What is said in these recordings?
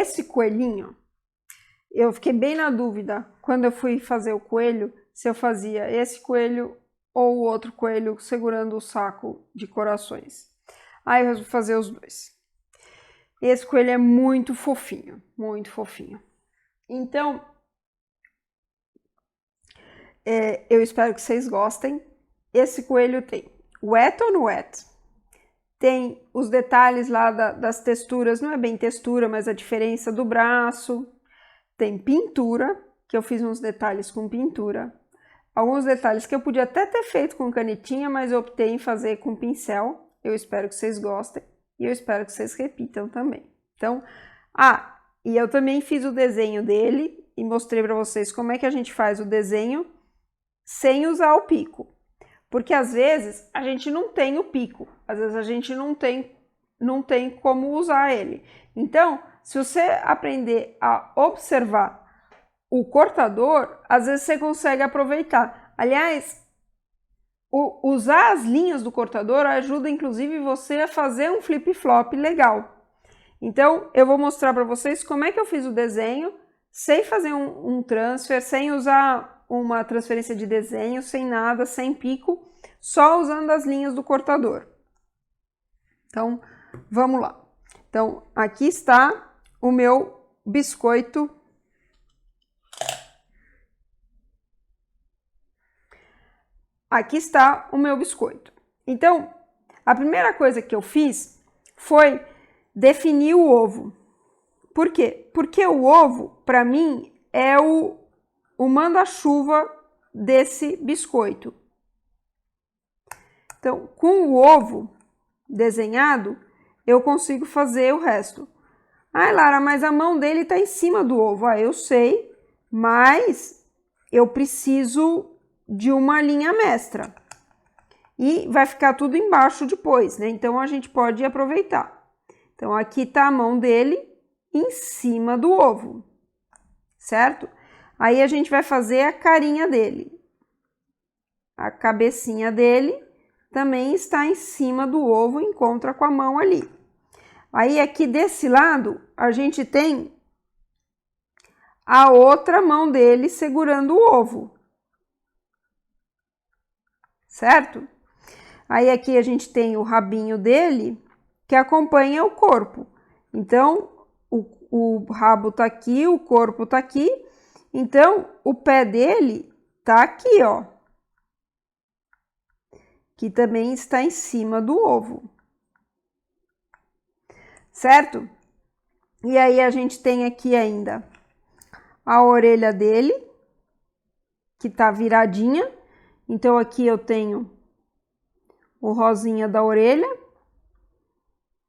esse coelhinho, eu fiquei bem na dúvida, quando eu fui fazer o coelho, se eu fazia esse coelho ou o outro coelho segurando o saco de corações. Aí eu resolvi fazer os dois. Esse coelho é muito fofinho, muito fofinho. Então, eu espero que vocês gostem. Esse coelho tem wet on wet. Tem os detalhes lá das texturas, não é bem textura, mas a diferença do braço. Tem pintura, que eu fiz uns detalhes com pintura. Alguns detalhes que eu podia até ter feito com canetinha, mas eu optei em fazer com pincel. Eu espero que vocês gostem e eu espero que vocês repitam também. Então, e eu também fiz o desenho dele e mostrei para vocês como é que a gente faz o desenho sem usar o pico. Porque às vezes a gente não tem o pico, às vezes a gente não tem como usar ele. Então, se você aprender a observar o cortador, às vezes você consegue aproveitar. Aliás, usar as linhas do cortador ajuda inclusive você a fazer um flip-flop legal. Então, eu vou mostrar para vocês como é que eu fiz o desenho sem fazer um transfer, sem usar uma transferência de desenho, sem nada, sem pico, só usando as linhas do cortador. Então, vamos lá. Então, aqui está o meu biscoito. Aqui está o meu biscoito. Então, a primeira coisa que eu fiz foi definir o ovo. Por quê? Porque o ovo, para mim, é o manda-chuva desse biscoito. Então, com o ovo desenhado, eu consigo fazer o resto. Lara, mas a mão dele está em cima do ovo. Eu sei, mas eu preciso de uma linha mestra. E vai ficar tudo embaixo depois, né? Então, a gente pode aproveitar. Então, aqui está a mão dele em cima do ovo, certo? Aí, a gente vai fazer a carinha dele. A cabecinha dele também está em cima do ovo, encontra com a mão ali. Aí, aqui desse lado, a gente tem a outra mão dele segurando o ovo, certo? Aí, aqui a gente tem o rabinho dele, que acompanha o corpo. Então, o rabo tá aqui, o corpo tá aqui. Então, o pé dele tá aqui, ó. Que também está em cima do ovo. Certo? E aí, a gente tem aqui ainda a orelha dele, que tá viradinha. Então, aqui eu tenho o rosinha da orelha.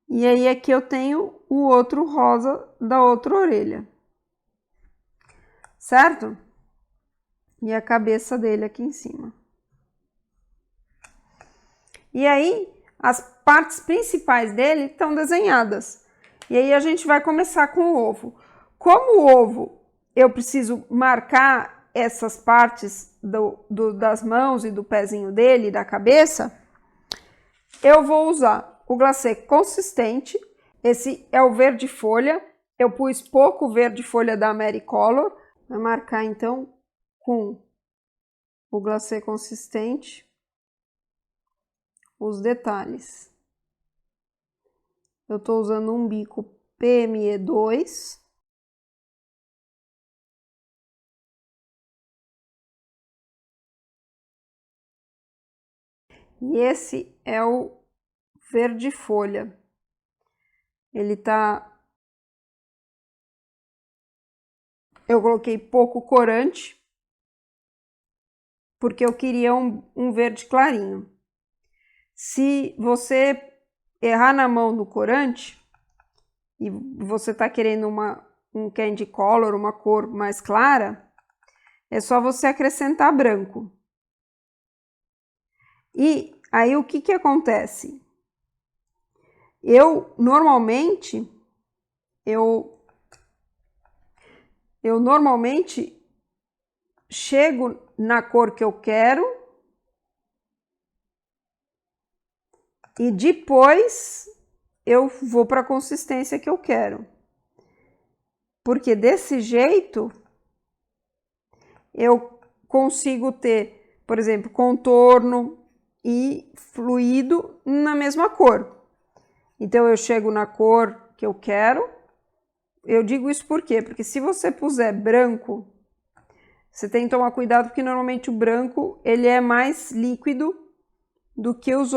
E aí, aqui eu tenho o outro rosa da outra orelha. Certo? E a cabeça dele aqui em cima. E aí, as partes principais dele estão desenhadas. E aí, a gente vai começar com o ovo. Como o ovo, eu preciso marcar essas partes das mãos e do pezinho dele, da cabeça, eu vou usar o glacê consistente. Esse é o verde folha. Eu pus pouco verde folha da Americolor. Vou marcar, então, com o glacê consistente os detalhes. Eu estou usando um bico PME2. E esse é o verde folha. Ele tá... Eu coloquei pouco corante, porque eu queria um verde clarinho. Se você errar na mão do corante, e você tá querendo um candy color, uma cor mais clara, é só você acrescentar branco. E aí, o que acontece? Eu normalmente chego na cor que eu quero e depois eu vou para a consistência que eu quero. porque desse jeito eu consigo ter, por exemplo, contorno e fluido na mesma cor. Então eu chego na cor que eu quero. Eu digo isso por quê? Porque se você puser branco, você tem que tomar cuidado, porque normalmente o branco ele é mais líquido do que os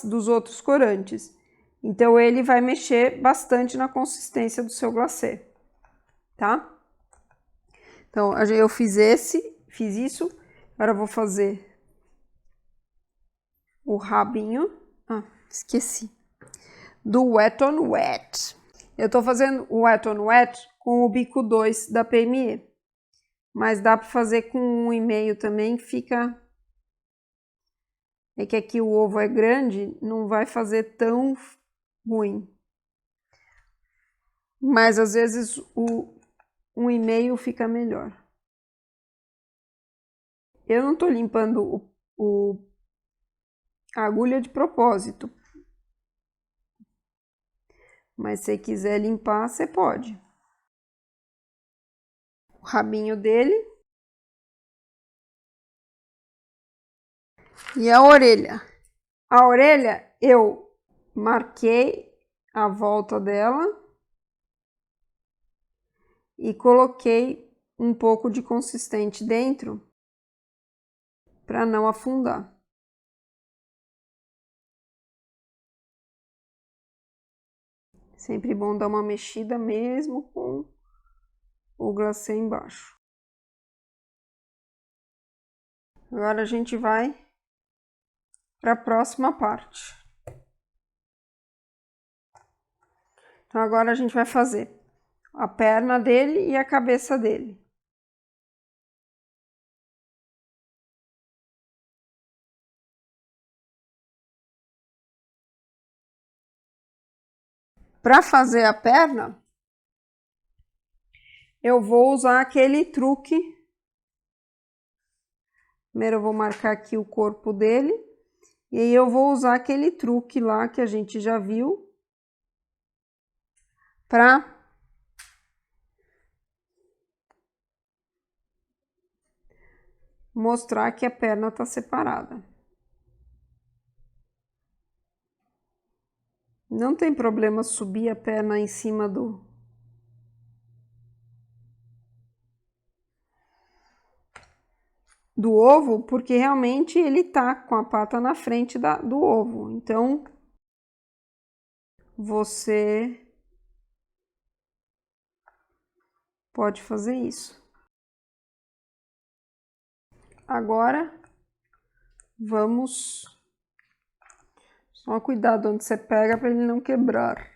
dos outros corantes. Então ele vai mexer bastante na consistência do seu glacê, tá? Então eu fiz isso. Agora eu vou fazer o rabinho. Ah, esqueci. Do Wet on Wet. Eu tô fazendo o Wet on Wet com o bico 2 da PME. Mas dá para fazer com 1,5 também, fica... É que aqui o ovo é grande, não vai fazer tão ruim. Mas às vezes o 1,5 fica melhor. Eu não tô limpando a agulha de propósito. Mas se você quiser limpar, você pode. O rabinho dele. E a orelha. A orelha eu marquei a volta dela e coloquei um pouco de consistente dentro para não afundar. Sempre bom dar uma mexida mesmo com o glacê embaixo. Agora a gente vai para a próxima parte. Então agora a gente vai fazer a perna dele e a cabeça dele. Para fazer a perna, eu vou usar aquele truque. Primeiro eu vou marcar aqui o corpo dele. E aí eu vou usar aquele truque lá que a gente já viu para mostrar que a perna está separada. Não tem problema subir a perna em cima do ovo, porque realmente ele tá com a pata na frente do ovo. Então, você pode fazer isso. Agora, vamos... Só cuidado onde você pega para ele não quebrar.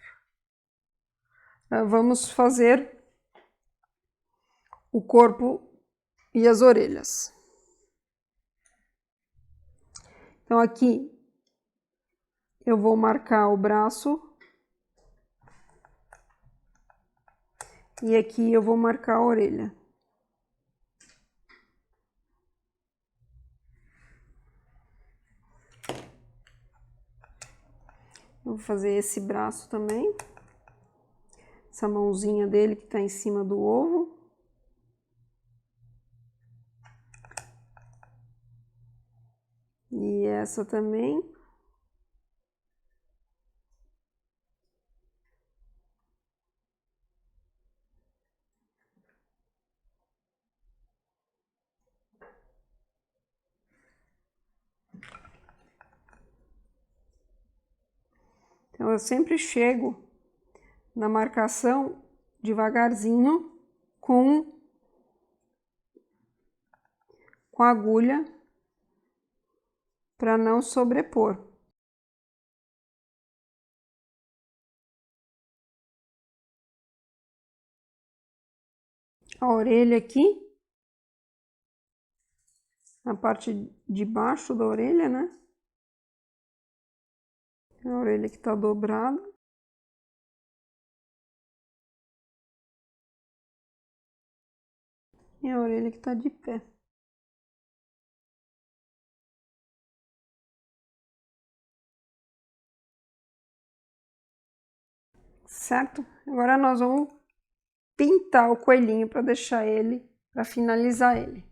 Vamos fazer o corpo e as orelhas. Então, aqui eu vou marcar o braço. E aqui eu vou marcar a orelha. Eu vou fazer esse braço também. Essa mãozinha dele que tá em cima do ovo. E essa também. Então, eu sempre chego na marcação devagarzinho com a agulha para não sobrepor. A orelha aqui, a parte de baixo da orelha, né? A orelha que tá dobrada. E a orelha que tá de pé. Certo? Agora nós vamos pintar o coelhinho para deixar ele, para finalizar ele.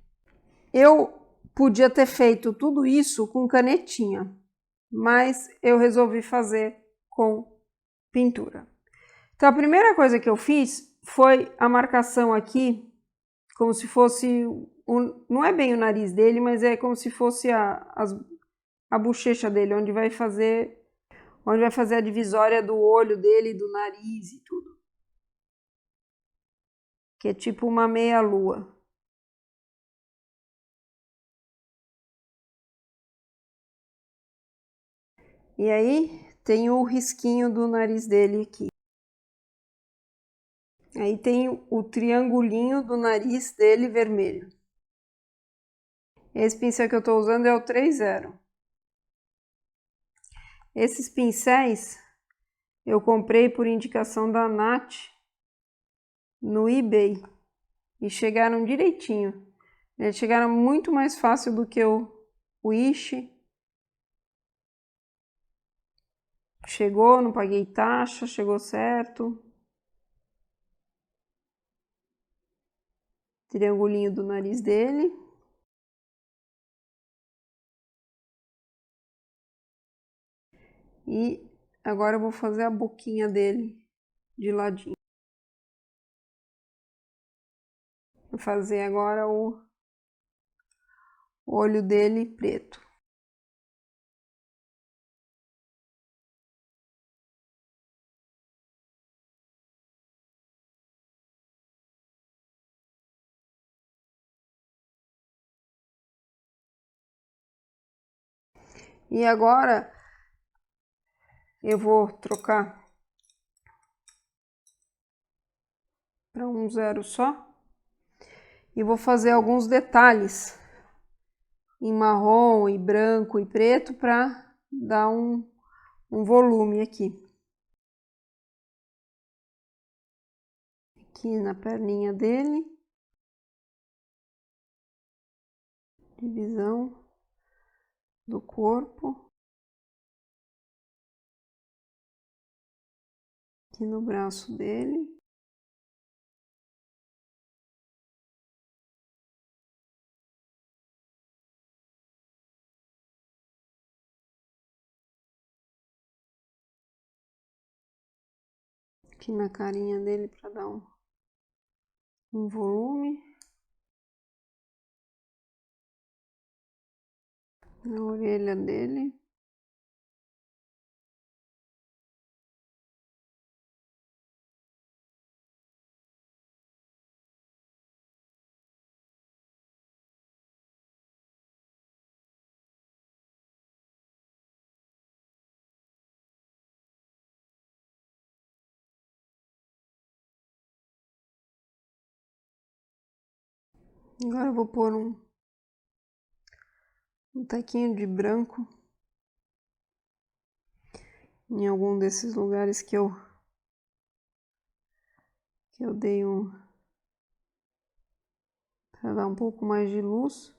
Eu podia ter feito tudo isso com canetinha, mas eu resolvi fazer com pintura. Então a primeira coisa que eu fiz foi a marcação aqui, como se fosse, não é bem o nariz dele, mas é como se fosse a bochecha dele, onde vai fazer a divisória do olho dele, do nariz e tudo. Que é tipo uma meia-lua. E aí tem o risquinho do nariz dele aqui. Aí tem o triangulinho do nariz dele vermelho. Esse pincel que eu estou usando é o 3.0. Esses pincéis eu comprei por indicação da Nath no eBay e chegaram direitinho. Eles chegaram muito mais fácil do que o Wish. Chegou, não paguei taxa, chegou certo. Triangulinho do nariz dele. E agora eu vou fazer a boquinha dele de ladinho. Vou fazer agora o olho dele preto. E agora eu vou trocar para 1.0 só e vou fazer alguns detalhes em marrom e branco e preto para dar um volume aqui. Aqui na perninha dele. Divisão do corpo. Aqui no braço dele. Aqui na carinha dele para dar um volume. Na orelha dele. Agora eu vou pôr um taquinho de branco em algum desses lugares que eu dei para dar um pouco mais de luz.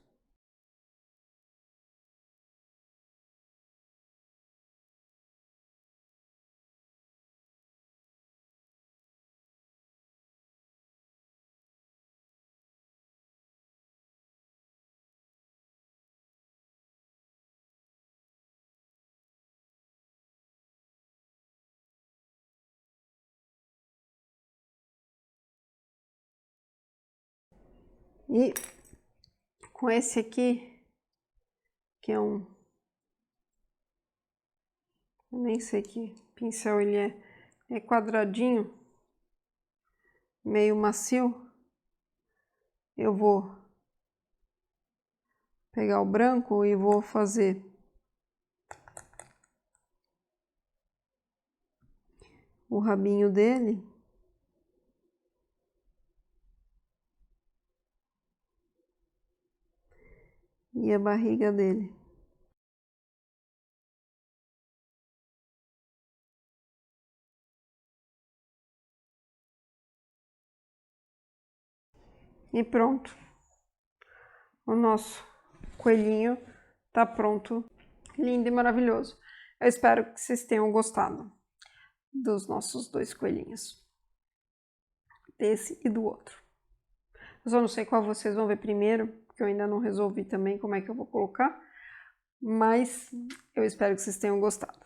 E com esse aqui, que é eu nem sei que pincel ele é quadradinho, meio macio, eu vou pegar o branco e vou fazer o rabinho dele. E a barriga dele. E pronto. O nosso coelhinho tá pronto. Lindo e maravilhoso. Eu espero que vocês tenham gostado dos nossos 2 coelhinhos. desse e do outro. Eu só não sei qual vocês vão ver primeiro, porque eu ainda não resolvi também como é que eu vou colocar, mas eu espero que vocês tenham gostado.